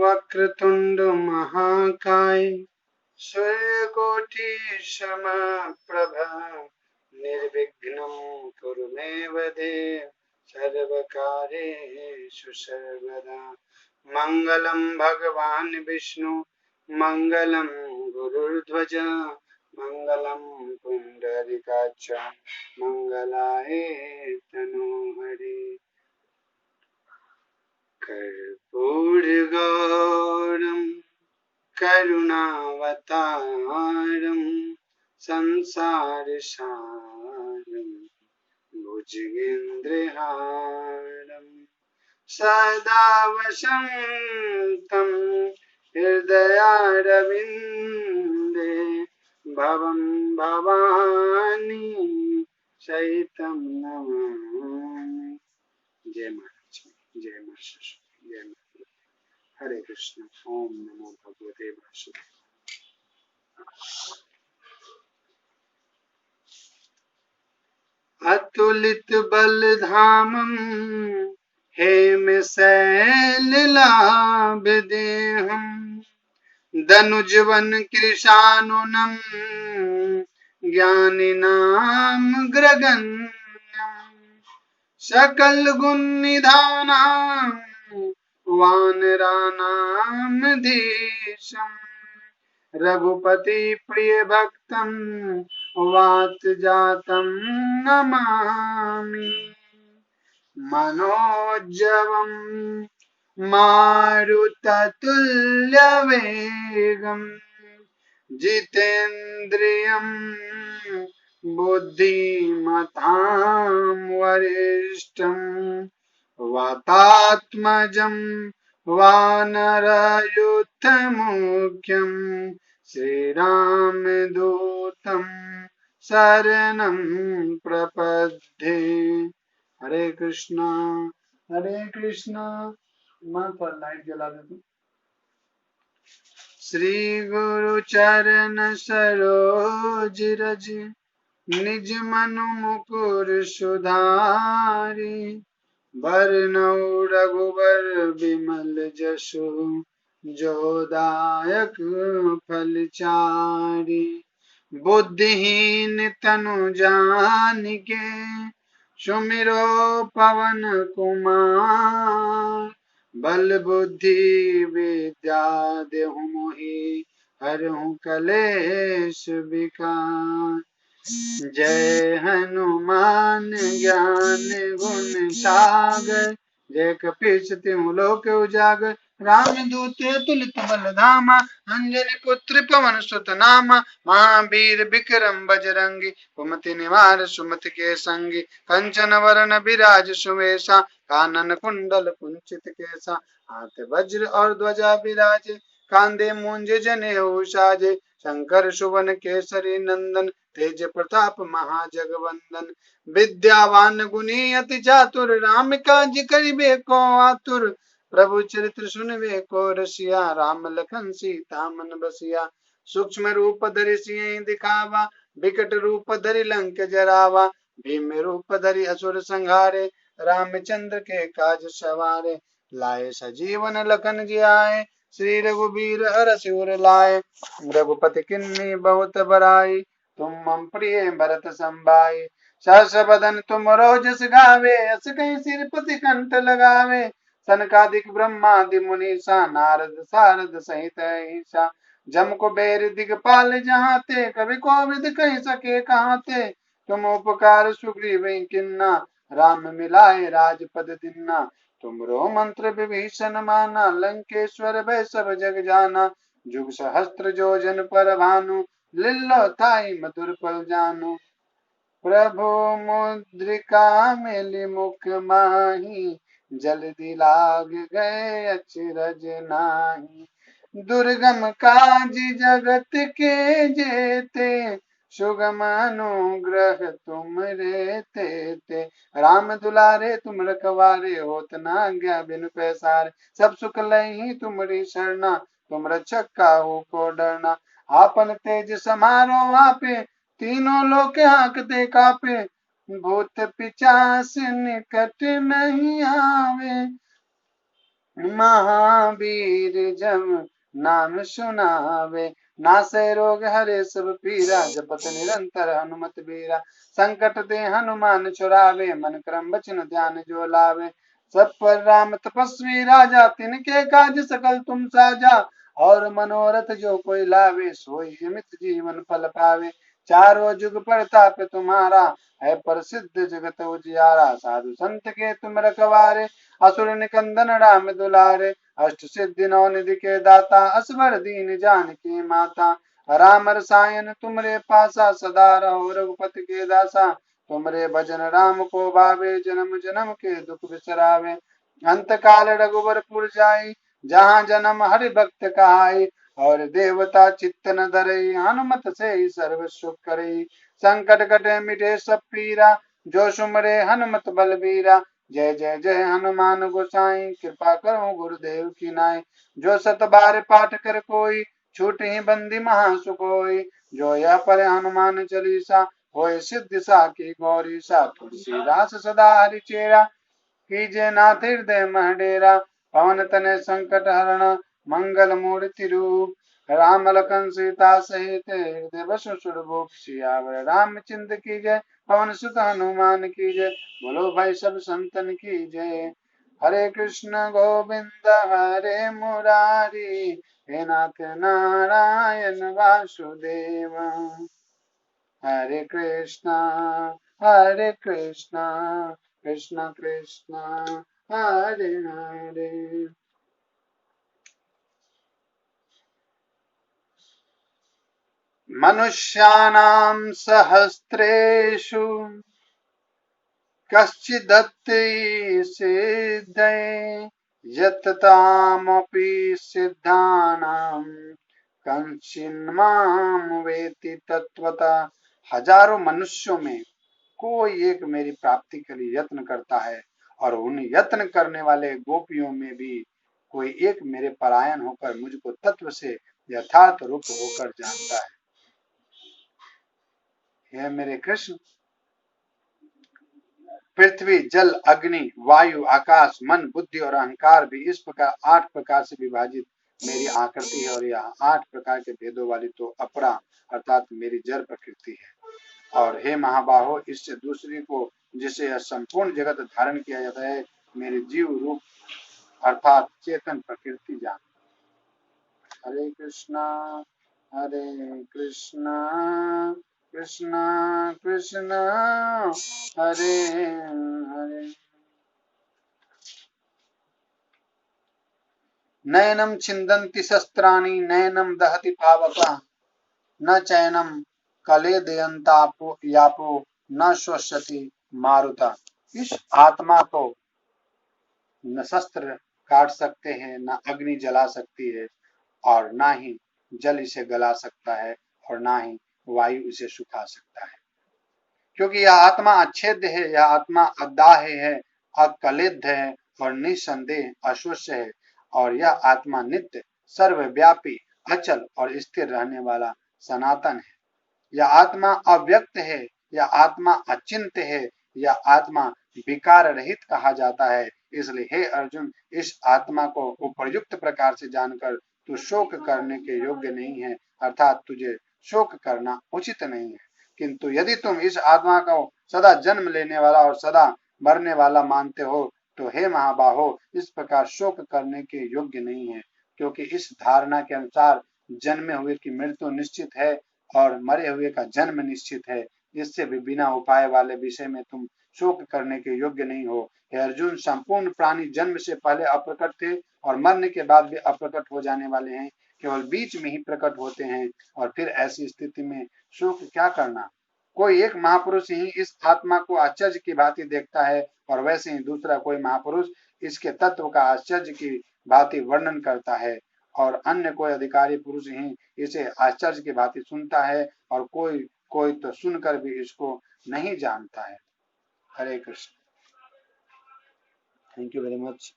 वक्रतुंड महाकाय सूर्यकोटि समप्रभा निर्विघ्नं कुरु मे देव सर्वकार्येषु सर्वदा। मंगलम भगवान विष्णु मंगलम गुरुर्ध्वज मंगलम पुंडरीकाक्ष मंगलाय तनोहरि। कर्पूरगौरम करुणावतारम संसारसारम भुजगेन्द्रहारम सदा वसन्तं हृदयारविन्दे भवं भवानी सहितं नमामि। जय महाराज, जय मां सरस्वती, जय मां। हरे कृष्ण। ओम नमो भगवते वासुदेवाय। अतुलित बलधामं हेमशैललाभ देहं दनुजवन कृशानुनं ज्ञानिनां ग्रगण्यं सकल गुण निधानां वानराणां धीशं रघुपति प्रिय भक्तं वात जातं नमामि। मनोजवं मारुततुल्यवेगं जितेन्द्रियं बुद्धिमतां वरिष्ठं वातात्मजं वानरयूथमुख्यं श्रीरामदूतं शरणं प्रपद्ये। हरे कृष्णा हरे कृष्णा। माँ पर लाइट जला दे तू। श्री गुरु चरण सरोज रज निज मनु मुकुर सुधारी बरनौ रघुबर बिमल जसु जोदायक फलचारी। बुद्धिहीन तनु जानिके सुमिरो पवन कुमार बल बुद्धि विद्या देहु मोहि हरहु कलेश विकार। जय हनुमान ज्ञान गुण सागर जय कपीस तिहु लोक उजागर। रामदूत तुलित बलधामा अंजनी पुत्र पवन सुत नामा। महावीर विक्रम बजरंगी कुमति निवार सुमति के संगी। कंचन वरण विराज सुवेशा कानन कुंडल कुंचित केसा। हाथ वज्र और ध्वजा विराजे कांधे मूंज जनेऊ साजे। शंकर सुवन केसरी नंदन तेज प्रताप महाजगवंदन। विद्यावान गुणी अति चातुर राम काज करिबे को आतुर। प्रभु चरित्र सुनबे को रसिया राम लखन सीता मन बसिया। सूक्ष्म रूप धरि सियहि दिखावा विकट रूप धरि लंक जरावा। भीम रूप धरि असुर संहारे रामचंद्र के काज सवारे। लाए सजीवन लखन जियाए श्री रघुबीर हरषि सिर लाए। रघुपति किन्नी बहुत बड़ाई तुम मम प्रिय भरत संभाई। सहस बदन तुम रोजस गावे अस कहीं सिरपति कंठ लगावे। सनकादिक ब्रह्मादि मुनीसा नारद सारद सहित ईसा। जम कुबेर दिगपाल जहाते कवि कोविद कहि सके कहाते। तुम उपकार सुग्रीव किन्ना राम मिलाए राजपद दीन्ना। तुमरो मंत्र विभीषण माना लंकेश्वर भय सब जग जाना। जुग सहस्त्र जो जन पर भानु लिल्लो ताई मधुर पल जानु। प्रभु मुद्रिका मिली मुख माही जल्दी लाग गए अचरज नाही। दुर्गम काज जगत के जेते सुगम अनुग्रह तुम रे ते। राम दुलारे तुम रखवारे होत न आज्ञा बिनु पैसारे। सब सुख लही तुमरी शरणा तुम रक्षक काहू को डरना। आपन तेज समारो आपे तीनों लोक हाँकते कापे। भूत पिचास निकट नहीं आवे महावीर जब नाम सुनावे, नासे रोग हरे सब पीरा, जपत निरंतर हनुमत बीरा। संकट ते हनुमान छुड़ावे, मन क्रम वचन ध्यान जो लावे। सब पर राम तपस्वी राजा, तिनके काज सकल तुम साजा। और मनोरथ जो कोई लावे, सोई अमित जीवन फल पावे। चारों जुग प्रताप तुम्हारा, है प्रसिद्ध जगत उजियारा। साधु संत के तुम रखवारे, असुर निकंदन राम दुलारे। अष्ट सिद्धि नौ निधि के दाता, असवर दीन जानकी माता। राम रसायन तुमरे पासा, सदा रहो रघुपति के दासा। तुमरे भजन राम को भावे, जन्म जन्म के दुख बिसरावे। अंत काल रघुवर जाई, जहाँ जन्म हरि भक्त कहाई। और देवता चित्त न धरई, हनुमत से ही सर्व सुख करई। संकट कटे मिटे सब पीरा, जो सुमरे हनुमत बलबीरा। जय जय जय हनुमान गोसाई, कृपा करो गुरुदेव की नाई। जो सत बार पाठ कर कोई, छूट ही बंदी महा सुकोई। जो यह पढ़े हनुमान चालीसा, होय सिद्धि साखी गौरीसा। तुलसीदास सदा हरिचेरा, कीजे नाथ हृदय मह डेरा। पवन तनय संकट हरण, मंगल मूर्ति रूप। राम लखन सीता सहित, हृदय बसु सुरभूप। सियावर रामचंद्र की जय, पवन सुत हनुमान की जय। बोलो भाई सब संतन की जय। हरे कृष्ण गोविंद हरे मुरारी, हे नाथ नारायण वासुदेव। हरे कृष्णा कृष्ण कृष्ण हरे हरे। मनुष्याणां सहस्रेषु कश्चिदत्ति सिद्धये, यत्तामपि सिद्धानां कश्चिन्मां वेति तत्वतः। हजारों मनुष्यों में कोई एक मेरी प्राप्ति के लिए यत्न करता है, और उन यत्न करने वाले गोपियों में भी कोई एक मेरे परायण होकर मुझको तत्व से यथार्थ रूप होकर जानता है। हे मेरे कृष्ण, पृथ्वी, जल, अग्नि, वायु, आकाश, मन, बुद्धि और अहंकार भी इस प्रकार 8 प्रकार से विभाजित मेरी आकृति है। और यह 8 प्रकार के भेदों वाली तो अपरा अर्थात मेरी जड़ प्रकृति है। और हे महाबाहो, इससे दूसरी को जिसे यह संपूर्ण जगत धारण किया जाता है, मेरे जीव रूप अर्थात चेतन प्रकृति जान। हरे कृष्णा कृष्णा कृष्णा हरे हरे। नयनं छिन्दन्ति शस्त्राणि, नयनं दहति पावकः। न चैनं कलेदयन्तापो यापो, न श्वस्यति मारुतः। इस आत्मा को न शस्त्र काट सकते हैं, न अग्नि जला सकती है, और ना ही जल इसे गला सकता है, और ना ही वायु इसे सुखा सकता है। क्योंकि यह आत्मा अच्छेद्य है, यह आत्मा अदाह्य है, अकलिद्ध है और निसंदेह अश्वस्य है। और यह आत्मा नित्य, सर्वव्यापी, अचल और स्थिर रहने वाला सनातन है। यह आत्मा अव्यक्त है, यह आत्मा अचिंत्य है, यह आत्मा विकार रहित कहा जाता है। इसलिए हे अर्जुन, इस आत्मा को उपयुक्त प्रकार से जानकर तू शोक करने के योग्य नहीं है, अर्थात तुझे शोक करना उचित नहीं है। किंतु यदि तुम इस आत्मा को सदा जन्म लेने वाला और सदा मरने वाला मानते हो, तो हे महाबाहो, इस प्रकार शोक करने के योग्य नहीं है। क्योंकि इस धारणा के अनुसार जन्मे हुए की मृत्यु निश्चित है, और मरे हुए का जन्म निश्चित है। इससे भी बिना उपाय वाले विषय में तुम शोक करने के योग्य नहीं हो। हे अर्जुन, संपूर्ण प्राणी जन्म से पहले अप्रकट थे, और मरने के बाद भी अप्रकट हो जाने वाले हैं। केवल बीच में ही प्रकट होते हैं, और फिर ऐसी स्थिति में शोक क्या करना। कोई एक महापुरुष ही इस आत्मा को आश्चर्य की भांति देखता है, और वैसे ही दूसरा कोई महापुरुष इसके तत्व का आश्चर्य की भांति वर्णन करता है, और अन्य कोई अधिकारी पुरुष ही इसे आश्चर्य की भांति सुनता है, और कोई कोई तो सुनकर भी इसको नहीं जानता है। Hare Krishna. Thank you very much.